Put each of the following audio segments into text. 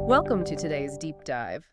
Welcome to today's deep dive.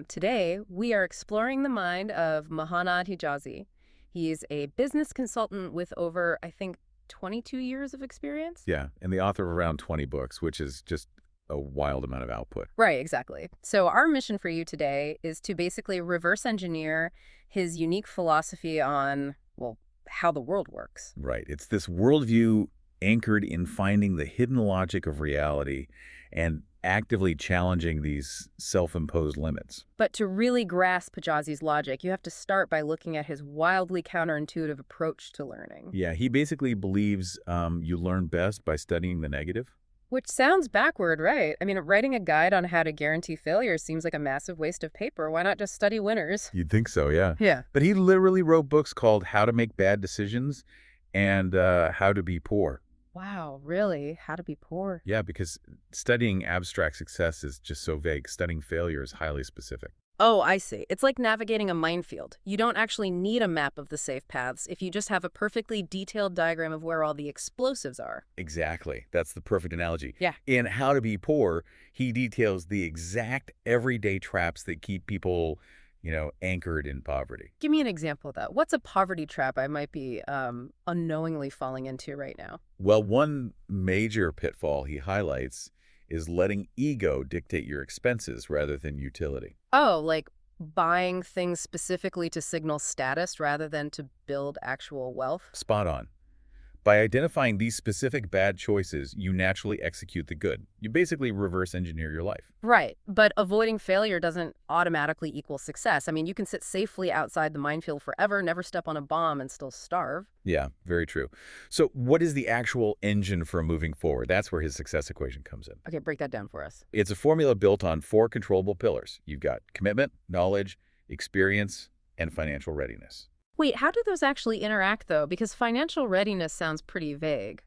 Today, we are exploring the mind of Mohanad Hijazi. He's a business consultant with over, I think, 22 years of experience. Yeah, and the author of around 20 books, which is just a wild amount of output. Right, exactly. So our mission for you today is to basically reverse engineer his unique philosophy on, well, how the world works. Right. It's this worldview anchored in finding the hidden logic of reality and actively challenging these self-imposed limits. But to really grasp Hijazi's logic, you have to start by looking at his wildly counterintuitive approach to learning. Yeah, he basically believes you learn best by studying the negative. Which sounds backward, right? I mean, writing a guide on how to guarantee failure seems like a massive waste of paper. Why not just study winners? You'd think so, yeah. Yeah. But he literally wrote books called How to Make Bad Decisions and How to Be Poor. Wow, really? How to be poor? Yeah, because studying abstract success is just so vague. Studying failure is highly specific. Oh, I see. It's like navigating a minefield. You don't actually need a map of the safe paths if you just have a perfectly detailed diagram of where all the explosives are. Exactly. That's the perfect analogy. Yeah. In How to Be Poor, he details the exact everyday traps that keep people, anchored in poverty. Give me an example of that. What's a poverty trap I might be unknowingly falling into right now? Well, one major pitfall he highlights is letting ego dictate your expenses rather than utility. Oh, like buying things specifically to signal status rather than to build actual wealth? Spot on. By identifying these specific bad choices, you naturally execute the good. You basically reverse engineer your life. Right, but avoiding failure doesn't automatically equal success. I mean, you can sit safely outside the minefield forever, never step on a bomb, and still starve. Yeah, very true. So what is the actual engine for moving forward? That's where his success equation comes in. Okay, break that down for us. It's a formula built on 4 controllable pillars. You've got commitment, knowledge, experience, and financial readiness. Wait, how do those actually interact, though? Because financial readiness sounds pretty vague.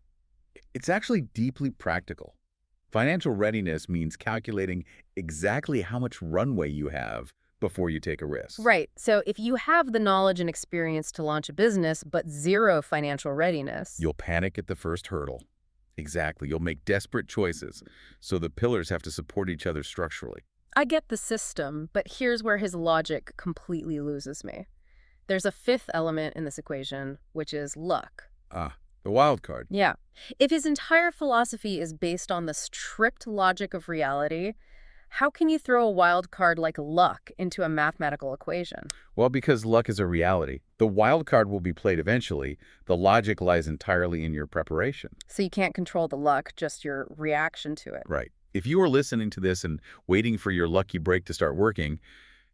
It's actually deeply practical. Financial readiness means calculating exactly how much runway you have before you take a risk. Right, so if you have the knowledge and experience to launch a business, but zero financial readiness. You'll panic at the first hurdle. Exactly. You'll make desperate choices. So the pillars have to support each other structurally. I get the system, but here's where his logic completely loses me. There's a fifth element in this equation, which is luck. Ah, the wild card. Yeah. If his entire philosophy is based on the strict logic of reality, how can you throw a wild card like luck into a mathematical equation? Well, because luck is a reality. The wild card will be played eventually. The logic lies entirely in your preparation. So you can't control the luck, just your reaction to it. Right. If you are listening to this and waiting for your lucky break to start working,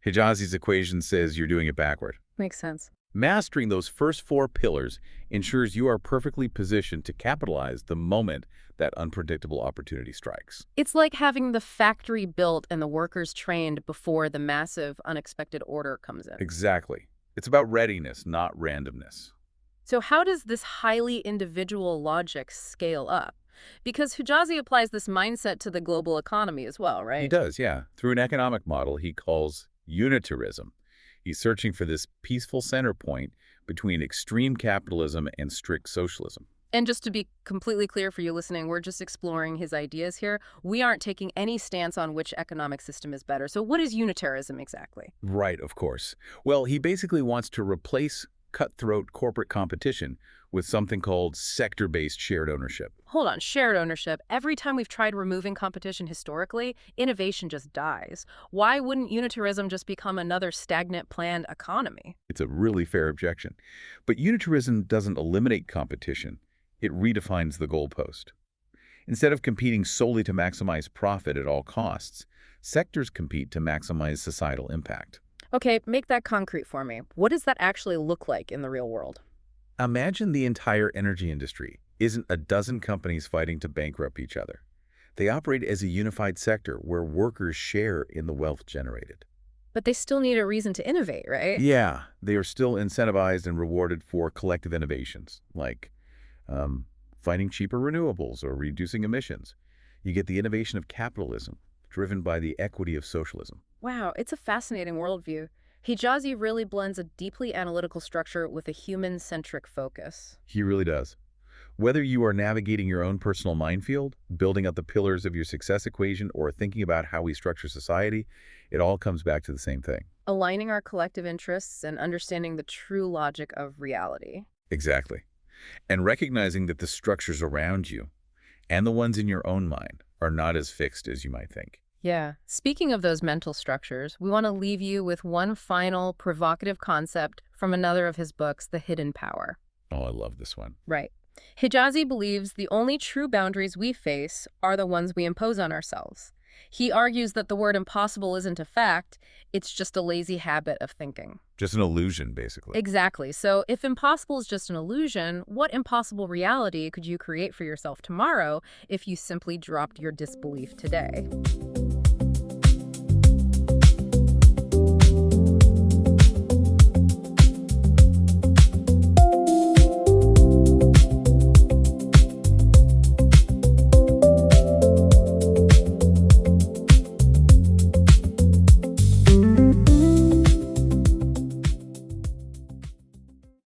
Hijazi's equation says you're doing it backward. Makes sense. Mastering those first 4 pillars ensures you are perfectly positioned to capitalize the moment that unpredictable opportunity strikes. It's like having the factory built and the workers trained before the massive unexpected order comes in. Exactly. It's about readiness, not randomness. So how does this highly individual logic scale up? Because Hijazi applies this mindset to the global economy as well, right? He does, yeah. Through an economic model he calls unitarism. He's searching for this peaceful center point between extreme capitalism and strict socialism. And just to be completely clear for you listening, we're just exploring his ideas here. We aren't taking any stance on which economic system is better. So what is unitarism exactly? Right, of course. Well, he basically wants to replace cutthroat corporate competition with something called sector-based shared ownership. Hold on, shared ownership. Every time we've tried removing competition historically, innovation just dies. Why wouldn't unitarism just become another stagnant planned economy? It's a really fair objection. But unitarism doesn't eliminate competition. It redefines the goalpost. Instead of competing solely to maximize profit at all costs, sectors compete to maximize societal impact. Okay, make that concrete for me. What does that actually look like in the real world? Imagine the entire energy industry isn't a dozen companies fighting to bankrupt each other. They operate as a unified sector where workers share in the wealth generated. But they still need a reason to innovate, right? Yeah, they are still incentivized and rewarded for collective innovations, like finding cheaper renewables or reducing emissions. You get the innovation of capitalism, driven by the equity of socialism. Wow, it's a fascinating worldview. Hijazi really blends a deeply analytical structure with a human-centric focus. He really does. Whether you are navigating your own personal minefield, building up the pillars of your success equation, or thinking about how we structure society, it all comes back to the same thing. Aligning our collective interests and understanding the true logic of reality. Exactly. And recognizing that the structures around you and the ones in your own mind are not as fixed as you might think. Yeah. Speaking of those mental structures, we want to leave you with one final provocative concept from another of his books, The Hidden Power. Oh, I love this one. Right. Hijazi believes the only true boundaries we face are the ones we impose on ourselves. He argues that the word impossible isn't a fact, it's just a lazy habit of thinking. Just an illusion, basically. Exactly. So if impossible is just an illusion, what impossible reality could you create for yourself tomorrow if you simply dropped your disbelief today?